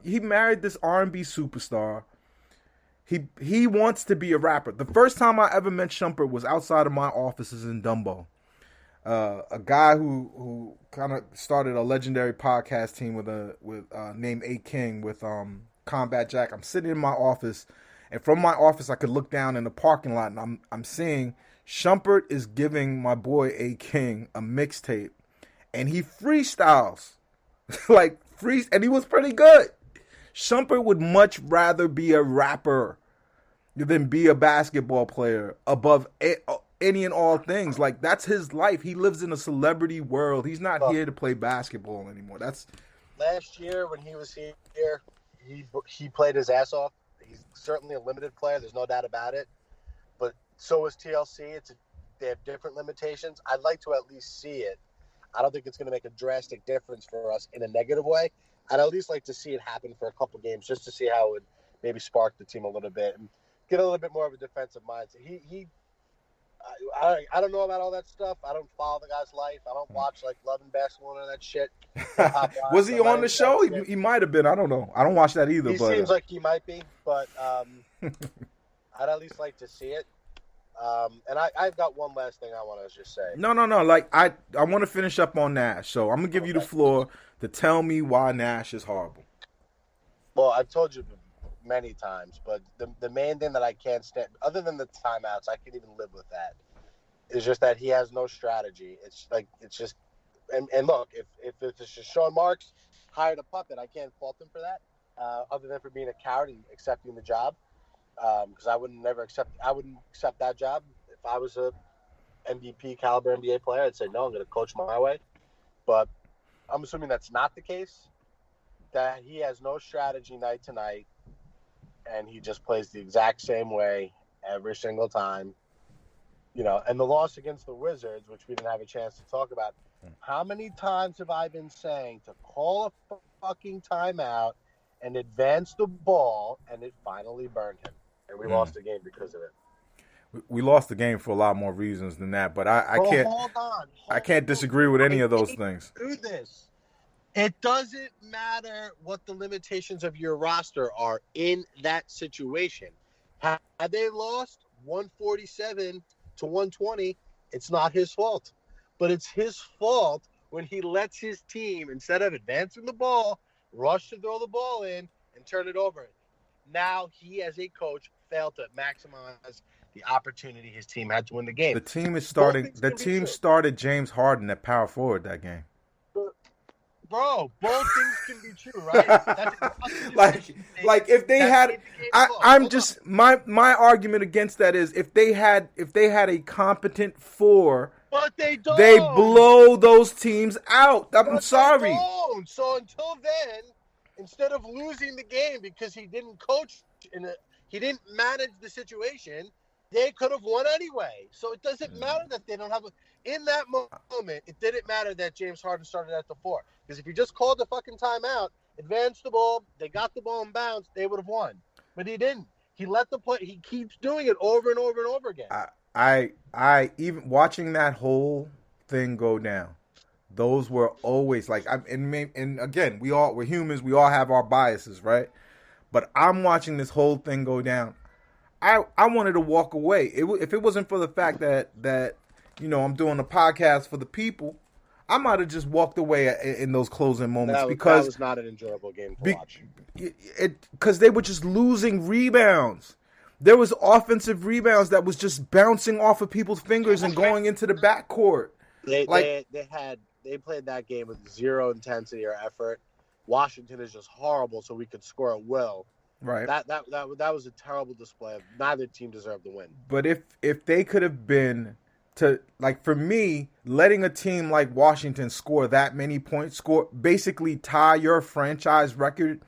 he married this R&B superstar. He wants to be a rapper. The first time I ever met Shumpert was outside of my offices in Dumbo. A guy who kind of started a legendary podcast team with named A King with Combat Jack. I'm sitting in my office, and from my office I could look down in the parking lot, and I'm seeing Shumpert is giving my boy A King a mixtape, and he freestyles and he was pretty good. Shumpert would much rather be a rapper than be a basketball player above any and all things. Like, that's his life. He lives in a celebrity world. He's not here to play basketball anymore. That's last year when he was here. He played his ass off. He's certainly a limited player. There's no doubt about it. But so is TLC. They have different limitations. I'd like to at least see it. I don't think it's going to make a drastic difference for us in a negative way. I'd at least like to see it happen for a couple games just to see how it would maybe spark the team a little bit and get a little bit more of a defensive mindset. I don't know about all that stuff. I don't follow the guy's life. I don't watch like Love and Basketball and that shit. Was he on the show? He might have been. I don't know. I don't watch that either. He seems like he might be, but I'd at least like to see it. And I've got one last thing I want to just say. No. Like, I want to finish up on Nash, so I'm gonna give you the floor to tell me why Nash is horrible. Well, I've told you many times, but the main thing that I can't stand, other than the timeouts, I can even live with that, is just that he has no strategy. It's just, and look, if it's just Sean Marks hired a puppet, I can't fault him for that, other than for being a coward and accepting the job, because I wouldn't accept that job. If I was a MVP caliber NBA player, I'd say, no, I'm going to coach my way. But I'm assuming that's not the case, that he has no strategy night to night, and he just plays the exact same way every single time. And the loss against the Wizards, which we didn't have a chance to talk about, how many times have I been saying to call a fucking timeout and advance the ball, and it finally burned him, and we lost the game because of it. We lost the game for a lot more reasons than that, but I can't. I can't disagree with any of those things. Do this. It doesn't matter what the limitations of your roster are in that situation. Had they lost 147 to 120, it's not his fault. But it's his fault when he lets his team, instead of advancing the ball, rush to throw the ball in and turn it over. Now he, as a coach, failed to maximize the opportunity his team had to win the game. The team started James Harden at power forward that game. Bro, both things can be true, right? That's like if they had, my argument against that is if they had a competent four, but they don't. They blow those teams out. I'm sorry. They don't. So until then, instead of losing the game because he didn't coach he didn't manage the situation, they could have won anyway. So it doesn't matter that they don't have in that moment, it didn't matter that James Harden started at the 4. Because if he just called the fucking timeout, advanced the ball, they got the ball in bounds, they would have won. But he didn't. He let the play. He keeps doing it over and over and over again. I even watching that whole thing go down. Those were always like, and again, we're humans. We all have our biases, right? But I'm watching this whole thing go down. I wanted to walk away. If it wasn't for the fact that I'm doing a podcast for the people, I might have just walked away in those closing moments because that was not an enjoyable game to watch. Because they were just losing rebounds. There was offensive rebounds that was just bouncing off of people's fingers and going into the backcourt. They played that game with zero intensity or effort. Washington is just horrible, so we could score at will. Right. That was a terrible display. Neither team deserved to win. But if they could have been to, like, for me, letting a team like Washington score that many points, basically tie your franchise record,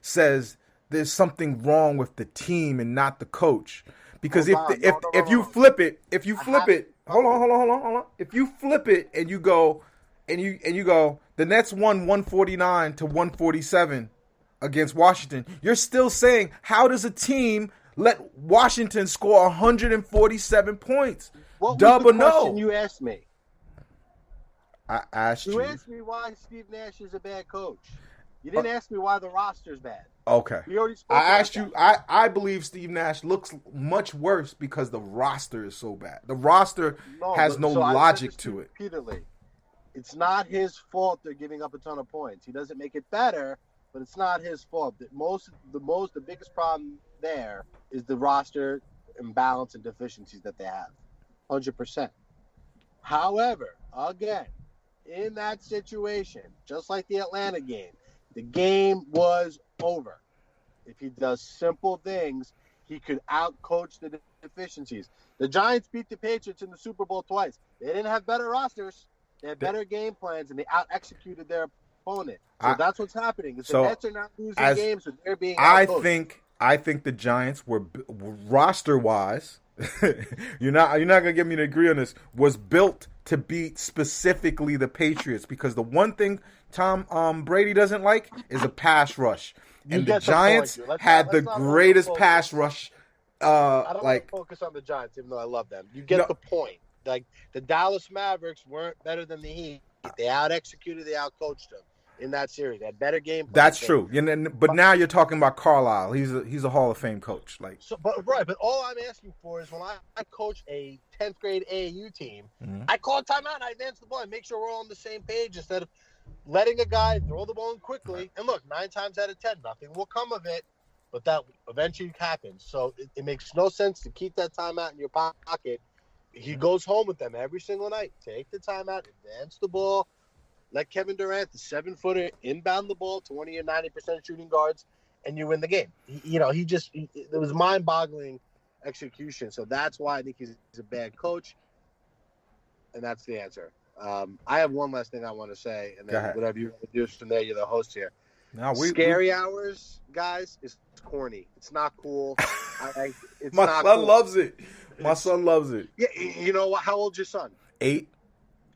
says there's something wrong with the team and not the coach. Because if you flip it, hold on. If you flip it and you go the Nets won 149 to 147 against Washington, you're still saying, how does a team let Washington score 147 points? What Dub was the or question no? you asked me? I asked you. You asked me why Steve Nash is a bad coach. You didn't ask me why the roster's bad. Okay. We already spoke I about asked you. that. I believe Steve Nash looks much worse because the roster is so bad. The roster has no so logic to it. Repeatedly, it's not his fault they're giving up a ton of points. He doesn't make it better, but it's not his fault. The biggest problem there is the roster imbalance and deficiencies that they have, 100%. However, again, in that situation, just like the Atlanta game, the game was over. If he does simple things, he could outcoach the deficiencies. The Giants beat the Patriots in the Super Bowl twice. They didn't have better rosters. They had better game plans, and they out-executed their opponent. So that's what's happening. The Nets are not losing games, so they're being outcoached. I think the Giants were roster-wise. you're not gonna get me to agree on this. Was built to beat specifically the Patriots because the one thing Tom Brady doesn't like is a pass rush, and the Giants had the greatest pass rush. I don't want to focus on the Giants, even though I love them. You get the point. Like the Dallas Mavericks weren't better than the Heat. They out-executed, they out-coached them in that series. They had better game plans. That's true. But now you're talking about Carlisle. He's a Hall of Fame coach. But all I'm asking for is when I coach a 10th grade AAU team, I call a timeout and I advance the ball and make sure we're all on the same page instead of letting a guy throw the ball in quickly. And look, 9 times out of 10, nothing will come of it, but that eventually happens. So it makes no sense to keep that timeout in your pocket. He goes home with them every single night. Take the timeout, advance the ball, let Kevin Durant, the 7-footer, inbound the ball to one of your 90% shooting guards, and you win the game. It was mind-boggling execution. So that's why I think he's a bad coach, and that's the answer. I have one last thing I want to say, and then whatever you want to do from there, you're the host here. Scary Hours, guys, is corny. It's not cool. My son loves it. My son loves it. Yeah, you know what? How old's your son? 8.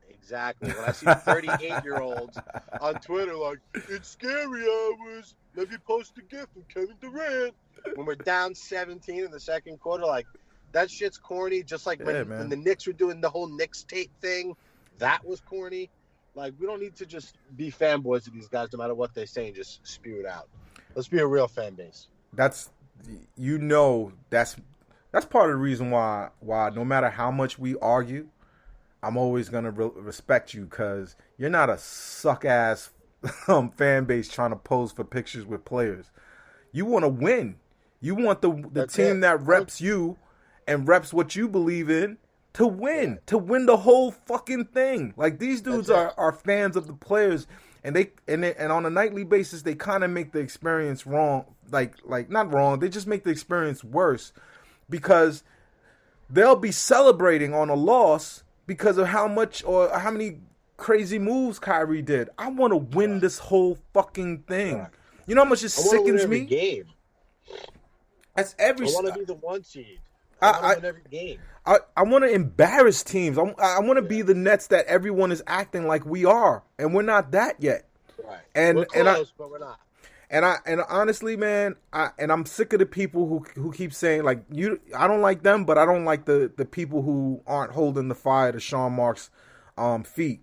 Exactly. When I see 38-year-olds on Twitter like, it's Scary Hours, let me post a gift of Kevin Durant. When we're down 17 in the second quarter, like, that shit's corny. Just like when the Knicks were doing the whole Knicks tape thing, that was corny. Like, we don't need to just be fanboys of these guys no matter what they say and just spew it out. Let's be a real fan base. That's part of the reason why no matter how much we argue, I'm always going to respect you because you're not a suck-ass fan base trying to pose for pictures with players. You want to win. You want the team that reps you and reps what you believe in to win, to win the whole fucking thing. Like, these dudes are fans of the players, and on a nightly basis, they kind of make the experience wrong. Like not wrong, they just make the experience worse because they'll be celebrating on a loss because of how much or how many crazy moves Kyrie did. I want to win this whole fucking thing. You know how much it sickens me? Game. That's every. I want to be the 1 seed. I want to win every game. I want to embarrass teams. I want to be the Nets that everyone is acting like we are, and we're not that yet. Right. We're close, but we're not. And honestly, man, I'm sick of the people who keep saying like I don't like them, but I don't like the people who aren't holding the fire to Sean Marks' feet.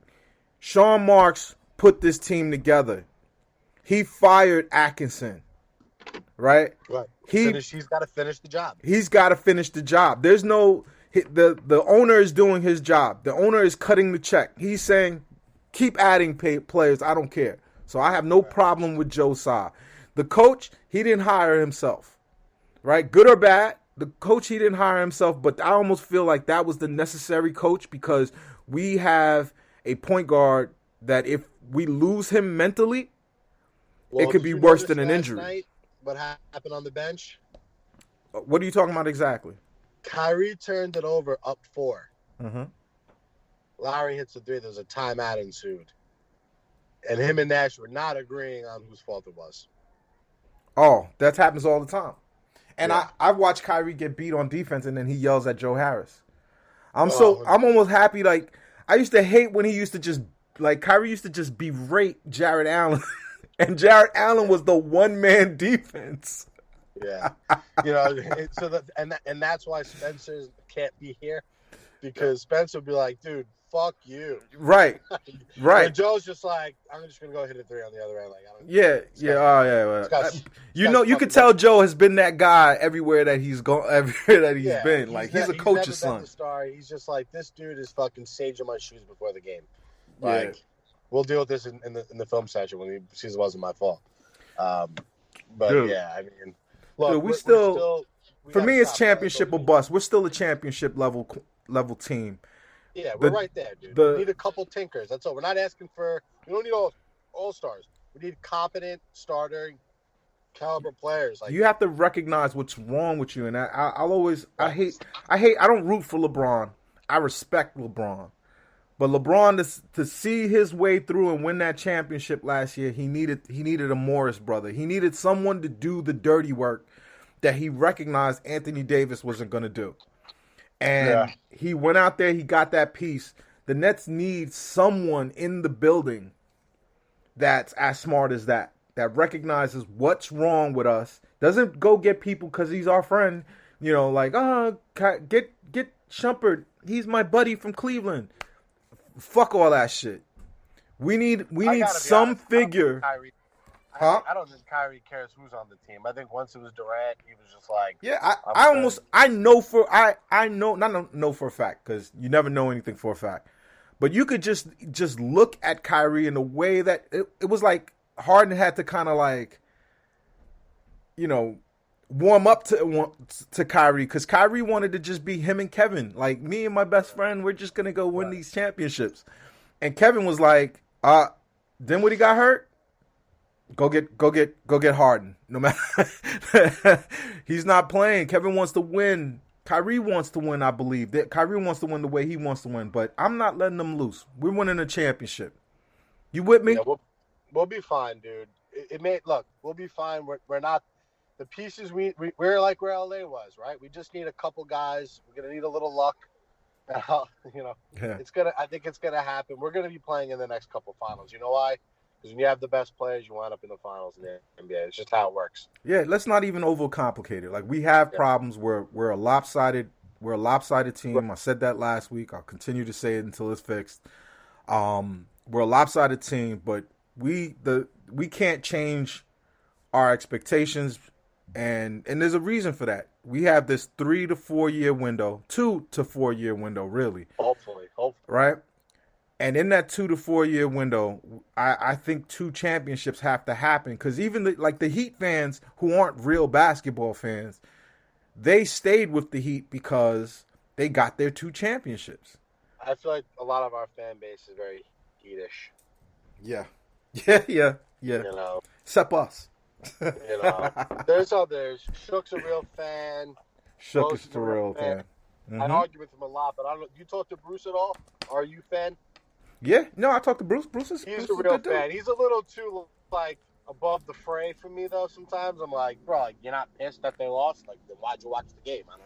Sean Marks put this team together. He fired Atkinson, right? Right. He's got to finish the job. He's got to finish the job. There's no the owner is doing his job. The owner is cutting the check. He's saying, keep adding players. I don't care. So I have no problem with Joe Tsai. The coach, he didn't hire himself, right? Good or bad, the coach, he didn't hire himself, but I almost feel like that was the necessary coach because we have a point guard that if we lose him mentally, it could be worse than an injury. Night, what happened on the bench? What are you talking about exactly? Kyrie turned it over up 4. Mm-hmm. Lowry hits the 3. There's a timeout ensued. And him and Nash were not agreeing on whose fault it was. Oh, that happens all the time. And I've watched Kyrie get beat on defense, and then he yells at Joe Harris. I'm almost happy. Like, I used to hate when he used to just, like, Kyrie used to just berate Jared Allen. And Jared Allen was the one-man defense. Yeah. And that's why Spencer can't be here. because Spencer would be like, dude, fuck you. Right. And Joe's just like, I'm just gonna go hit a 3 on the other end. Like, I don't. You could tell Joe has been that guy everywhere that he's gone, everywhere that he's been. Like he's a coach's son. He's just like, this dude is fucking saging my shoes before the game. Like, we'll deal with this in the film session when he sees it wasn't my fault. But dude, yeah, I mean, look, dude, we for me, it's championship or bust. We're still a championship level team. Yeah, we're right there, dude. We need a couple tinkers. That's all. We're not asking for. We don't need all stars. We need competent starter caliber players. Like, you have to recognize what's wrong with you, and I'll always. I don't root for LeBron. I respect LeBron, but LeBron to see his way through and win that championship last year, he needed a Morris brother. He needed someone to do the dirty work that he recognized Anthony Davis wasn't going to do. And he went out there, he got that piece. The Nets need someone in the building that's as smart as that recognizes what's wrong with us. Doesn't go get people because he's our friend, like, get Shumpert. He's my buddy from Cleveland. Fuck all that shit. We need some figure. I don't think Kyrie cares who's on the team. I think once it was Durant, he was just like, I know for a fact, because you never know anything for a fact. But you could just look at Kyrie in a way that it was like Harden had to kind of like, warm up to Kyrie, because Kyrie wanted to just be him and Kevin. Like, me and my best friend, we're just going to go win these championships. And Kevin was like, then when he got hurt, Go get Harden. No matter, he's not playing. Kevin wants to win. Kyrie wants to win. I believe that Kyrie wants to win the way he wants to win. But I'm not letting them loose. We're winning a championship. You with me? Yeah, we'll be fine, dude. We'll be fine. We're not the pieces. We're like where LA was, right? We just need a couple guys. We're gonna need a little luck. It's gonna. I think it's gonna happen. We're gonna be playing in the next couple finals. You know why? Because when you have the best players, you wind up in the finals in the NBA. It's just how it works. Yeah, let's not even overcomplicate it. Like, we have problems. We're a lopsided team. I said that last week. I'll continue to say it until it's fixed. We're a lopsided team, but we can't change our expectations, and there's a reason for that. We have this 3 to 4 year window, 2 to 4 year window, really. Hopefully. Right? And in that 2 to 4 year window, I think 2 championships have to happen, because even the Heat fans who aren't real basketball fans, they stayed with the Heat because they got their 2 championships. I feel like a lot of our fan base is very Heatish. Yeah. Except us. There's others. Shook's a real fan. Shook is a real fan. I argue with him a lot, but I don't know. Do you talk to Bruce at all? Are you a fan? Yeah, no, I talked to Bruce. He's a real fan. He's a little too above the fray for me though. Sometimes I'm like, bro, you're not pissed that they lost. Like, then why'd you watch the game? I don't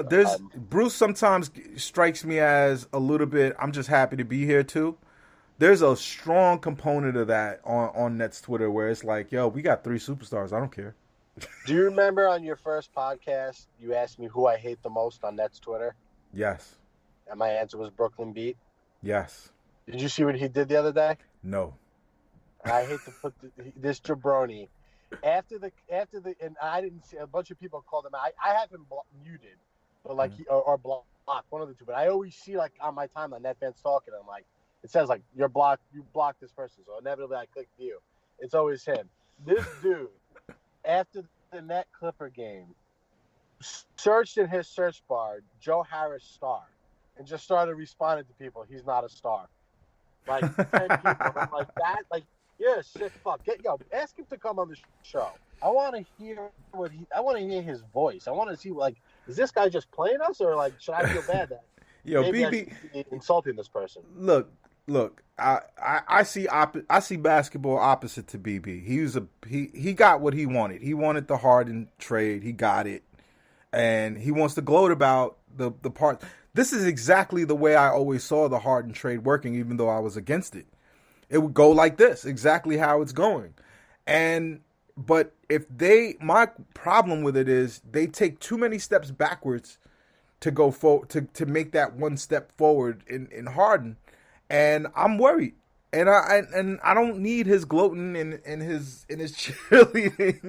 understand. Bruce sometimes strikes me as a little bit. I'm just happy to be here too. There's a strong component of that on Nets Twitter where it's like, yo, we got 3 superstars. I don't care. Do you remember on your first podcast you asked me who I hate the most on Nets Twitter? Yes. And my answer was Brooklyn Beat. Yes. Did you see what he did the other day? No. I hate to put this jabroni after the and I didn't see, a bunch of people called him out. I have him muted, but like or blocked, one of the two. But I always see like on my timeline net fans talking. I'm like, it says like you're blocked. You blocked this person, so inevitably I click view. It's always him. This dude after the Net Clipper game searched in his search bar Joe Harris star and just started responding to people. He's not a star. Like 10 people. I'm like that. Like, yeah, sick fuck. Ask him to come on the show. I want to hear I want to hear his voice. I want to see is this guy just playing us, or like should I feel bad that maybe I should be insulting this person? Look. I see basketball opposite to BB. He got what he wanted. He wanted the Harden trade. He got it, and he wants to gloat about the part. This is exactly the way I always saw the Harden trade working, even though I was against it. It would go like this, exactly how it's going. But my problem with it is they take too many steps backwards to go to make that one step forward in Harden, and I'm worried. And I don't need his gloating and his cheerleading.